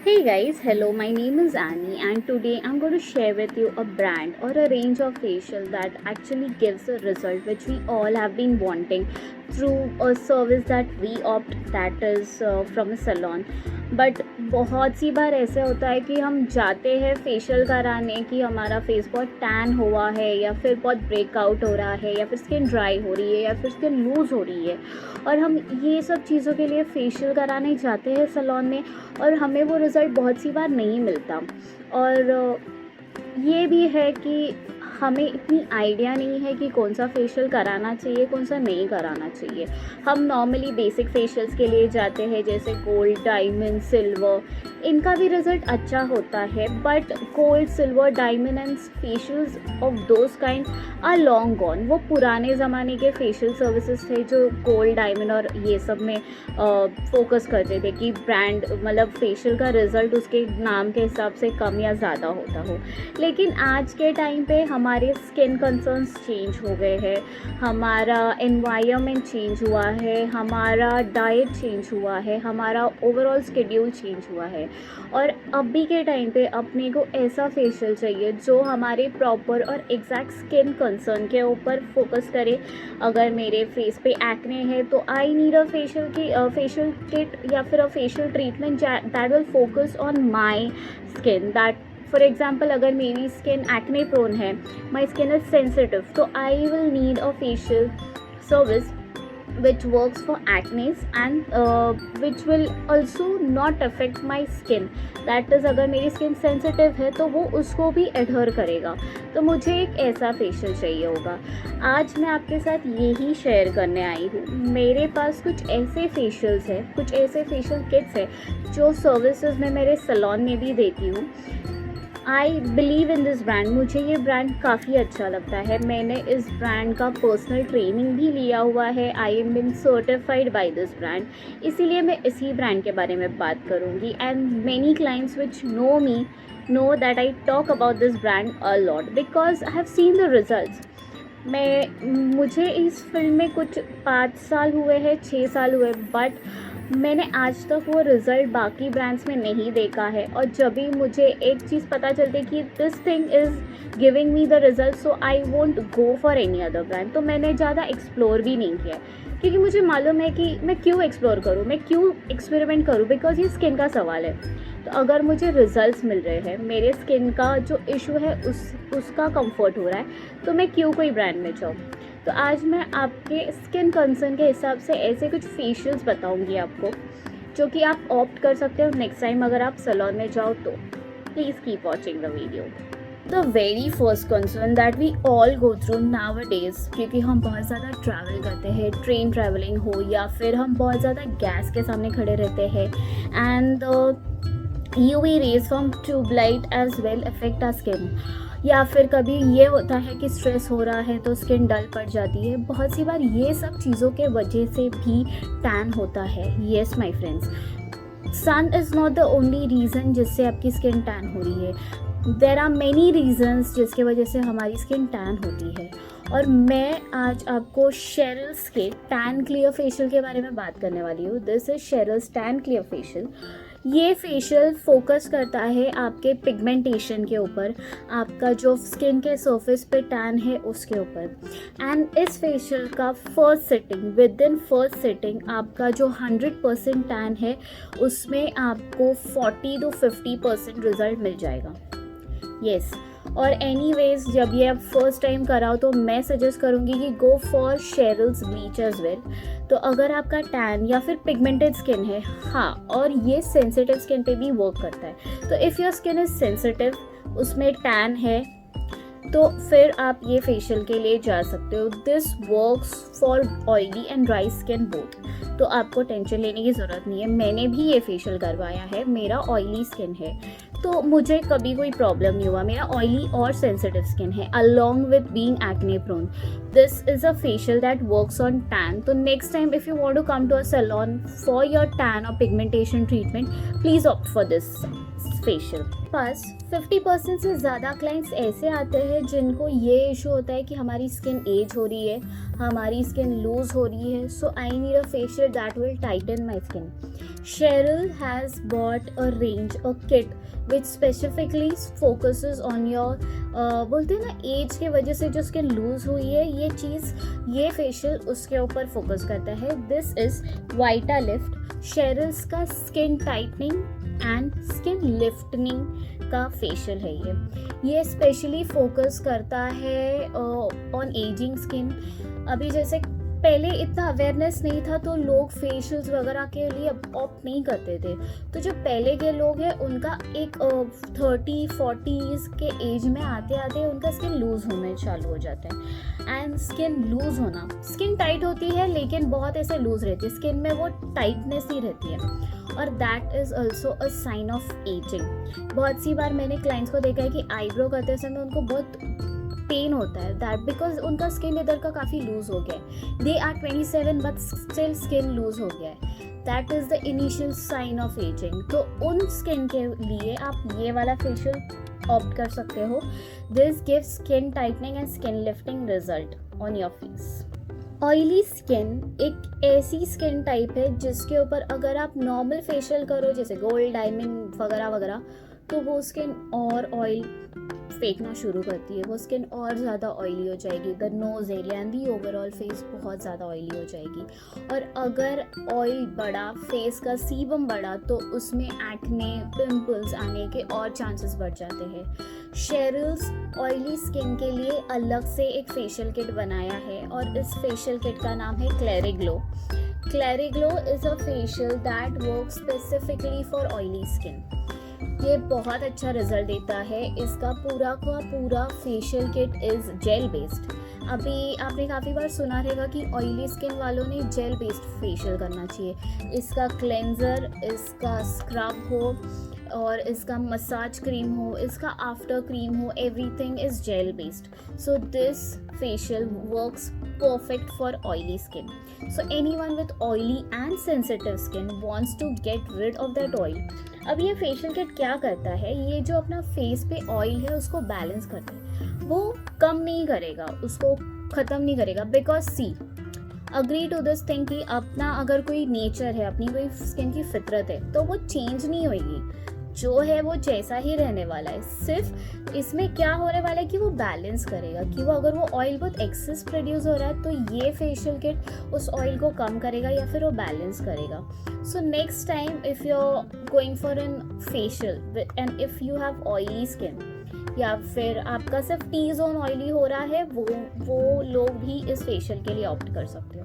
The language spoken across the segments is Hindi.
Hey guys, hello, my name is Annie and today I'm going to share with you a brand or a range of facial that actually gives a result which we all have been wanting through a service that we opt, that is from a salon. But बहुत सी बार ऐसे होता है कि हम जाते हैं फेशियल कराने कि हमारा फेस बहुत टैन हुआ है या फिर बहुत ब्रेकआउट हो रहा है या फिर स्किन ड्राई हो रही है या फिर स्किन लूज़ हो रही है और हम ये सब चीज़ों के लिए फेशियल कराने जाते हैं सैलून में और हमें वो रिज़ल्ट बहुत सी बार नहीं मिलता। और ये भी है कि हमें इतनी आइडिया नहीं है कि कौन सा फेशियल कराना चाहिए, कौन सा नहीं कराना चाहिए। हम नॉर्मली बेसिक फेशियल्स के लिए जाते हैं जैसे गोल्ड, डायमंड, सिल्वर, इनका भी रिज़ल्ट अच्छा होता है। But gold, silver, diamond and facials of those kind are long gone. वो पुराने ज़माने के फेशियल सर्विसेज थे जो गोल्ड, डायमंड और ये सब में फोकस करते थे कि ब्रांड मतलब फेशियल का रिज़ल्ट उसके नाम के हिसाब से कम या ज़्यादा होता हो। लेकिन आज के टाइम पे हमारे स्किन कंसर्न्स चेंज हो गए हैं, हमारा एनवायरनमेंट चेंज हुआ है, हमारा डाइट चेंज हुआ है, हमारा ओवरऑल शेड्यूल चेंज हुआ है और अभी के टाइम पे अपने को ऐसा फेशियल चाहिए जो हमारे प्रॉपर और एग्जैक्ट स्किन कंसर्न के ऊपर फोकस करे। अगर मेरे फेस पे एक्ने है तो I need a facial kit या फिर a facial treatment that will focus on my skin. That for example अगर मेरी स्किन एक्ने प्रोन है, माई स्किन इज सेंसिटिव, तो I will need a facial service which works for acne and which will also not affect my skin, that is अगर मेरी स्किन सेंसिटिव है तो वो उसको भी एडहर करेगा। तो मुझे एक ऐसा फेशियल चाहिए होगा। आज मैं आपके साथ यही शेयर करने आई हूँ। मेरे पास कुछ ऐसे फेशियल्स हैं, कुछ ऐसे फेशियल किट्स हैं जो सर्विसेज मैं मेरे सैलून में भी देती हूँ। I believe in this brand, मुझे ये ब्रांड काफ़ी अच्छा लगता है। मैंने इस ब्रांड का पर्सनल ट्रेनिंग भी लिया हुआ है। I am been certified by this brand, इसीलिए मैं इसी ब्रांड के बारे में बात करूँगी। And many clients which know me know that I talk about this brand a lot because I have seen the results. मुझे इस फील्ड में कुछ 5 साल हुए हैं, 6 साल हुए, बट मैंने आज तक वो रिज़ल्ट बाकी ब्रांड्स में नहीं देखा है। और जब भी मुझे एक चीज़ पता चलती है कि this thing is giving me the result, so I won't go for any other brand. तो मैंने ज़्यादा एक्सप्लोर भी नहीं किया क्योंकि मुझे मालूम है कि मैं क्यों एक्सप्लोर करूँ, मैं क्यों एक्सपेरिमेंट करूँ, बिकॉज ये स्किन का सवाल है। तो अगर मुझे रिज़ल्ट्स मिल रहे हैं, मेरे स्किन का जो इशू है उसका कंफर्ट हो रहा है, तो मैं क्यों कोई ब्रांड में जाऊँ। तो आज मैं आपके स्किन कंसर्न के हिसाब से ऐसे कुछ फेशियल्स बताऊंगी आपको जो कि आप ऑप्ट कर सकते हो नेक्स्ट टाइम अगर आप सैलून में जाओ तो। Please keep watching the video. The very first concern that we all go through nowadays, क्योंकि हम बहुत ज़्यादा ट्रैवल करते हैं, ट्रेन ट्रैवलिंग हो या फिर हम बहुत ज़्यादा गैस के सामने खड़े रहते हैं and UV rays from tube light as well affect our skin. या फिर कभी ये होता है कि स्ट्रेस हो रहा है तो स्किन डल पड़ जाती है। बहुत सी बार ये सब चीज़ों के वजह से भी टैन होता है। Yes my friends, sun is not the only reason जिससे आपकी स्किन टैन हो रही है। देर आर मैनी रीजन्स जिसके वजह से हमारी स्किन टैन होती है। और मैं आज आपको शेरल्स के टैन क्लियर फेशियल के बारे में बात करने वाली हूँ। This is Cheryl's tan clear facial. ये फेशियल फोकस करता है आपके पिगमेंटेशन के ऊपर, आपका जो स्किन के सरफेस पे टैन है उसके ऊपर। एंड इस फेशियल का first sitting, with in first sitting आपका जो 100% टैन है उसमें आपको 40 to 50% रिजल्ट मिल जाएगा। येस और एनीवेज जब ये आप फर्स्ट टाइम कराओ तो मैं सजेस्ट करूँगी कि go for Cheryl's bleach as well. तो अगर आपका टैन या फिर पिगमेंटेड स्किन है, हाँ, और ये सेंसिटिव स्किन पे भी वर्क करता है। तो if your skin is sensitive, उसमें टैन है, तो फिर आप ये फेशियल के लिए जा सकते हो। This works for oily and dry skin both, तो आपको टेंशन लेने की ज़रूरत नहीं है। मैंने भी ये फेशियल करवाया है, मेरा ऑयली स्किन है तो मुझे कभी कोई प्रॉब्लम नहीं हुआ। मेरा ऑयली और सेंसिटिव स्किन है along with being acne prone. This is a facial that works on tan. तो next time if you want to come to a salon for your tan और pigmentation treatment, please opt for this facial. पास 50% से ज़्यादा क्लाइंट्स ऐसे आते हैं जिनको ये इशू होता है कि हमारी स्किन एज हो रही है, हमारी स्किन लूज हो रही है, so I need a facial that will tighten my skin. Cheryl has bought a range, a kit which specifically focuses on your बोलते हैं ना एज के वजह से जो स्किन लूज हुई है, ये चीज़, ये फेशियल उसके ऊपर फोकस करता है। दिस इज वाइटा लिफ्ट, शेरल्स का स्किन टाइटनिंग एंड स्किन लिफ्टनिंग का फेशियल है। ये स्पेशली फोकस करता है ऑन एजिंग स्किन। अभी जैसे पहले इतना अवेयरनेस नहीं था तो लोग फेशियल्स वगैरह के लिए ऑप्ट नहीं करते थे। तो जो पहले के लोग हैं उनका एक 30-40s के एज में आते आते उनका स्किन लूज होने चालू हो जाता है। एंड स्किन लूज होना, स्किन टाइट होती है लेकिन बहुत ऐसे लूज रहती है, स्किन में वो टाइटनेस ही रहती है, और that is also a sign of ageing. बहुत सी बार मैंने क्लाइंट्स को देखा है कि आईब्रो करते समय उनको बहुत पेन होता है, दैट बिकॉज उनका स्किन इधर का काफ़ी लूज हो गया है। They are 27 but still skin loose हो गया है, that is the initial sign of ageing. तो उन स्किन के लिए आप ये वाला फेशियल ऑप्ट कर सकते हो। This gives skin tightening and skin lifting result on your face. Oily skin एक ऐसी स्किन टाइप है जिसके ऊपर अगर आप नॉर्मल फेशियल करो जैसे गोल्ड, डायमंड वगैरह वगैरह, तो वो स्किन और ऑयल फेंकना शुरू करती है, वो स्किन और ज़्यादा ऑयली हो जाएगी। The nose area and the overall face बहुत ज़्यादा ऑयली हो जाएगी। और अगर ऑयल बढ़ा, फेस का सीबम बढ़ा, तो उसमें एक्ने, पिंपल्स आने के और चांसेस बढ़ जाते हैं। शेरल्स ऑयली स्किन के लिए अलग से एक फेशियल किट बनाया है और इस फेशियल किट का नाम है Clariglow. Clariglow is a facial that work specifically for oily skin. ये बहुत अच्छा रिजल्ट देता है। इसका पूरा का पूरा facial kit is gel based. अभी आपने काफ़ी बार सुना रहेगा कि ऑयली स्किन वालों ने जेल बेस्ड फेशियल करना चाहिए। इसका क्लेंजर, इसका स्क्रब हो और इसका मसाज क्रीम हो, इसका आफ्टर क्रीम हो, everything is gel based. So this facial works perfect for oily skin. So anyone with oily and sensitive skin wants to get rid of that oil. अब ये फेशियल किट क्या करता है, ये जो अपना फेस पे ऑयल है उसको बैलेंस करता है, वो कम नहीं करेगा, उसको ख़त्म नहीं करेगा। Because she agree to this thing कि अपना अगर कोई नेचर है, अपनी कोई स्किन की फितरत है, तो वो चेंज नहीं होगी, जो है वो जैसा ही रहने वाला है। सिर्फ इसमें क्या होने वाला है कि वो बैलेंस करेगा कि वो अगर वो ऑयल बहुत एक्सेस प्रोड्यूस हो रहा है तो ये फेशियल किट उस ऑयल को कम करेगा या फिर वो बैलेंस करेगा। So next time if you are going for an facial and if you have oily skin या फिर आपका सिर्फ टी जोन ऑयली हो रहा है, वो लोग भी इस फेशियल के लिए ऑप्ट कर सकते हो।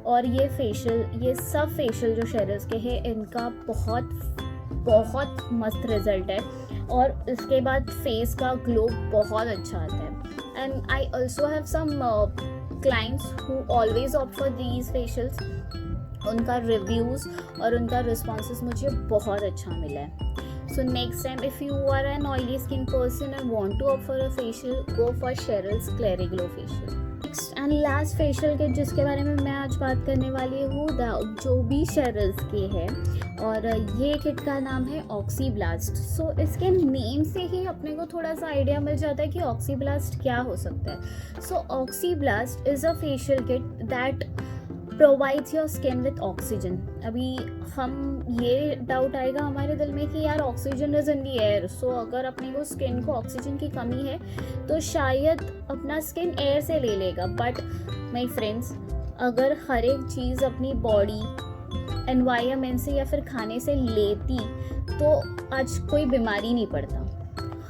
और ये फेशियल, ये सब फेशियल जो शेरल्स के हैं, इनका बहुत मस्त रिजल्ट है और इसके बाद फेस का ग्लो बहुत अच्छा आता है। And I also have some clients who always opt for these facials. उनका रिव्यूज़ और उनका रिस्पॉन्सेस मुझे बहुत अच्छा मिला है। So next time if you are an oily skin person and want to opt for a facial, go for Cheryl's Clariglow facial. Next and last facial kit जिसके बारे में मैं आज बात करने वाली हूँ, जो भी शेरल्स की है, और ये किट का नाम है ऑक्सीब्लास्ट। सो इसके नेम से ही अपने को थोड़ा सा आइडिया मिल जाता है कि ऑक्सीब्लास्ट क्या हो सकता है। So Oxyblast is a facial kit that provides your skin with oxygen. अभी हम ये डाउट आएगा हमारे दिल में कि यार oxygen is in the air, so अगर अपने को स्किन को ऑक्सीजन की कमी है तो शायद अपना स्किन एयर से ले लेगा। बट माय फ्रेंड्स, अगर हर एक चीज़ अपनी बॉडी एनवायरनमेंट से या फिर खाने से लेती तो आज कोई बीमारी नहीं पड़ता।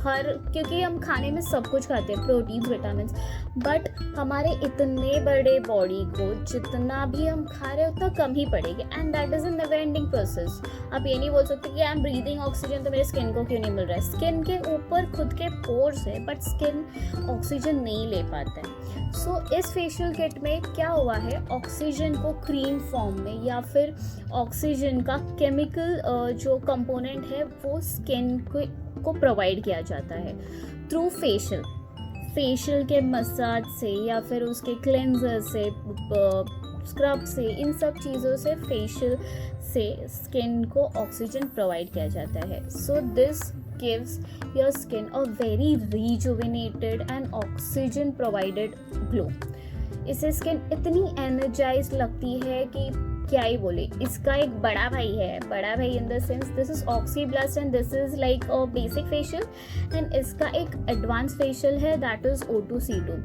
क्योंकि हम खाने में सब कुछ खाते हैं, प्रोटीन्स, विटामिन्स, बट हमारे इतने बड़े बॉडी को जितना भी हम खा रहे हैं उतना कम ही पड़ेगी, and that is a never ending process. आप ये नहीं बोल सकते कि आई एम ब्रीदिंग ऑक्सीजन तो मेरे स्किन को क्यों नहीं मिल रहा है। स्किन के ऊपर खुद के पोर्स है बट स्किन ऑक्सीजन नहीं ले पाता है। सो इस फेशियल किट में क्या हुआ है, ऑक्सीजन को क्रीम फॉर्म में या फिर ऑक्सीजन का केमिकल जो कंपोनेंट है वो स्किन को प्रोवाइड किया जाता है थ्रू फेशियल के मसाज से या फिर उसके क्लेंजर से, स्क्रब से, इन सब चीज़ों से फेशियल से स्किन को ऑक्सीजन प्रोवाइड किया जाता है. So this gives your skin a very rejuvenated and oxygen provided glow. इससे स्किन इतनी एनर्जाइज लगती है कि क्या ही बोले. इसका एक बड़ा भाई है, बड़ा भाई in the sense this is Oxyblast and this is like a basic facial, and इसका एक एडवांस फेशियल है that is O2C2.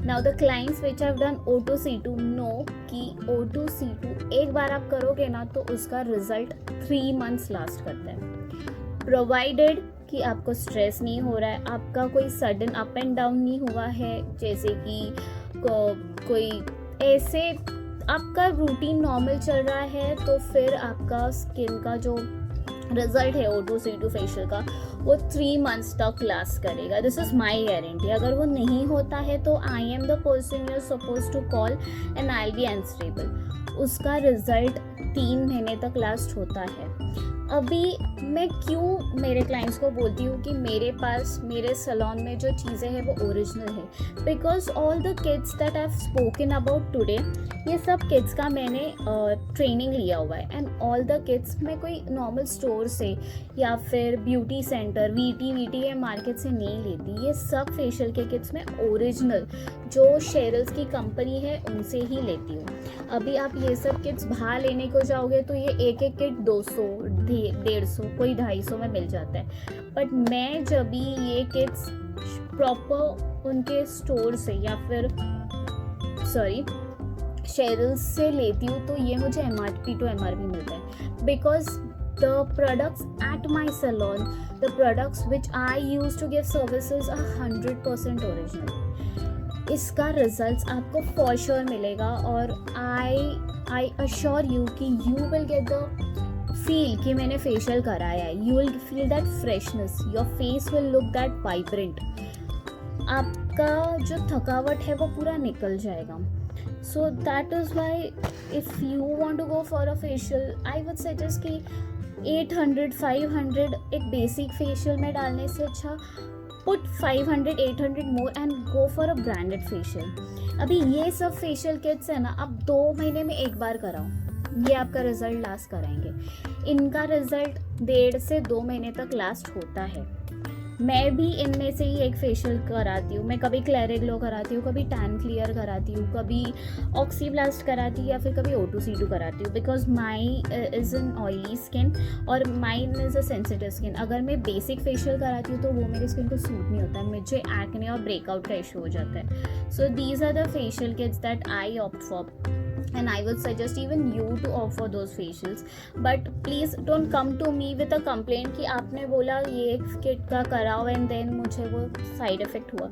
Now the clients which have done O2C2 know कि O2C2 एक बार आप करोगे ना तो उसका रिजल्ट 3 months लास्ट करता है, प्रोवाइडेड कि आपको स्ट्रेस नहीं हो रहा है, आपका कोई सडन अप एंड डाउन नहीं हुआ है, जैसे कि कोई ऐसे आपका रूटीन नॉर्मल चल रहा है, तो फिर आपका स्किन का जो रिजल्ट है O2C2 फेशियल का वो 3 months तक लास्ट करेगा. This is my guarantee. अगर वो नहीं होता है तो I am the person you are suppose to call and I will be answerable. उसका रिजल्ट 3 महीने तक लास्ट होता है. अभी मैं क्यों मेरे क्लाइंट्स को बोलती हूँ कि मेरे पास मेरे सैलून में जो चीज़ें हैं वो ओरिजिनल है, because all the kids that I have spoken about today, ये सब किड्स का मैंने ट्रेनिंग लिया हुआ है. एंड ऑल द किड्स मैं कोई नॉर्मल स्टोर से या फिर ब्यूटी सेंटर वीटी या मार्केट से नहीं लेती. ये सब फेशियल के किट्स मैं ओरिजिनल जो शेरल्स की कंपनी है उनसे ही लेती हूँ. अभी आप ये सब किट्स बाहर लेने को जाओगे तो ये एक किट 200, 150, कोई 250 में मिल जाता है. बट मैं जब भी ये किट्स प्रॉपर उनके स्टोर से या फिर शेरल्स से लेती हूँ तो ये मुझे MRP to MRP मिलता है, because the products at my salon, the products which I use to give services are 100% original. इसका रिजल्ट्स आपको फॉर श्योर मिलेगा और आई अश्योर यू कि you will get the feel कि मैंने फेशियल कराया है. You will feel that freshness, your face will look that vibrant. आपका जो थकावट है वो पूरा निकल जाएगा. So that is why if you want to go for a facial I would suggest कि 800, 500 एक बेसिक फेशियल में डालने से अच्छा put 500, 800 more and go for a branded facial. अभी ये सब फेशियल किट्स है ना, आप 2 महीने में एक बार कराओ, ये आपका रिजल्ट लास्ट कराएंगे. इनका रिजल्ट 1.5 से 2 महीने तक लास्ट होता है. मैं भी इनमें से ही एक फेशियल कराती हूँ. मैं कभी क्लैरिग्लो कराती हूँ, कभी टैन क्लियर कराती हूँ, कभी ऑक्सीब्लास्ट कराती हूँ या फिर कभी O2C2 कराती हूँ, because my is an oily skin और mine is a sensitive skin. अगर मैं बेसिक फेशियल कराती हूँ तो वो मेरी स्किन को सूट नहीं होता है, मुझे एक्ने और ब्रेकआउट का इशू हो जाता है. So these are the facial kits that I opt for and I would suggest even you to opt for those facials. But please don't come to me with a complaint कि आपने बोला ये किट का कराओ एंड देन मुझे वो साइड इफ़ेक्ट हुआ.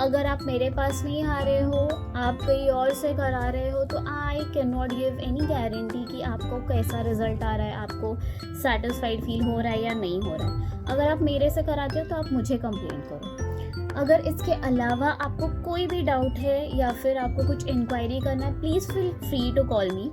अगर आप मेरे पास नहीं आ रहे हो, आप कहीं और से करा रहे हो, तो I can not give any guarantee कि आपको कैसा रिजल्ट आ रहा है, आपको सेटिस्फाइड फील हो रहा है या नहीं हो रहा है. अगर आप मेरे से कराते हो तो आप मुझे कंप्लेन करो. अगर इसके अलावा आपको कोई भी डाउट है या फिर आपको कुछ इंक्वायरी करना है, please feel free to call me.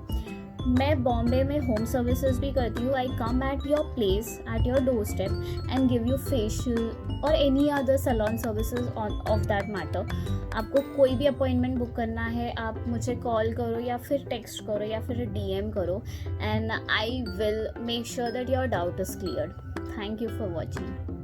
मैं बॉम्बे में होम सर्विसेज भी करती हूँ. I come at your place, at your door step and give you facial और any other salon services of that matter. आपको कोई भी अपॉइंटमेंट बुक करना है, आप मुझे कॉल करो या फिर टेक्स्ट करो या फिर DM करो, and I will make sure that your doubt is clear. Thank you for watching.